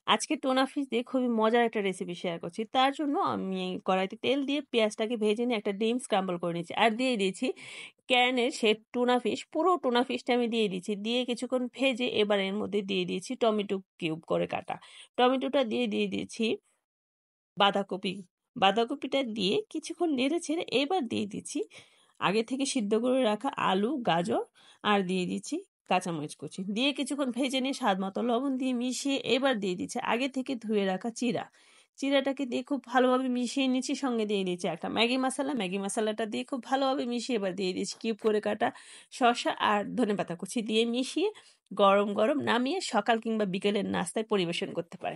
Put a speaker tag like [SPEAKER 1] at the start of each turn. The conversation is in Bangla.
[SPEAKER 1] আজকে টোনা ফিশ দিয়ে খুবই মজার একটা রেসিপি শেয়ার করছি। তার জন্য আমি কড়াইতে তেল দিয়ে পেঁয়াজটাকে ভেজে নিয়ে একটা ডিম স্ক্রাম্বল করে নিচ্ছি। আর দিয়ে দিয়েছি ক্যানের সে টুনা ফিশ, পুরো টুনা ফিশটা আমি দিয়ে দিচ্ছি। দিয়ে কিছুক্ষণ ভেজে এবার এর মধ্যে দিয়ে দিয়েছি টমেটো কিউব করে কাটা। টমেটোটা দিয়ে দিয়েছি বাঁধাকপি। বাঁধাকপিটা দিয়ে কিছুক্ষণ নেড়েচেড়ে এবার দিয়ে দিচ্ছি আগে থেকে সিদ্ধ করে রাখা আলু, গাজর আর দিয়ে দিচ্ছি কাঁচামরিচ কুচি। দিয়ে কিছুক্ষণ ভেজে নিয়ে স্বাদ মতো লবণ দিয়ে মিশিয়ে এবার দিয়ে দিচ্ছি আগে থেকে ধুয়ে রাখা চিড়া। চিড়াটাকে দিয়ে খুব ভালোভাবে মিশিয়ে নিচ্ছি। সঙ্গে দিয়ে দিচ্ছি একটা ম্যাগি মশলা। ম্যাগি মশলাটা দিয়ে খুব ভালোভাবে মিশিয়ে এবার দিয়ে দিচ্ছি কিউব করে কাটা শসা আর ধনেপাতা কুচি দিয়ে মিশিয়ে গরম গরম নামিয়ে সকাল কিংবা বিকেলের নাস্তায় পরিবেশন করতে পারেন।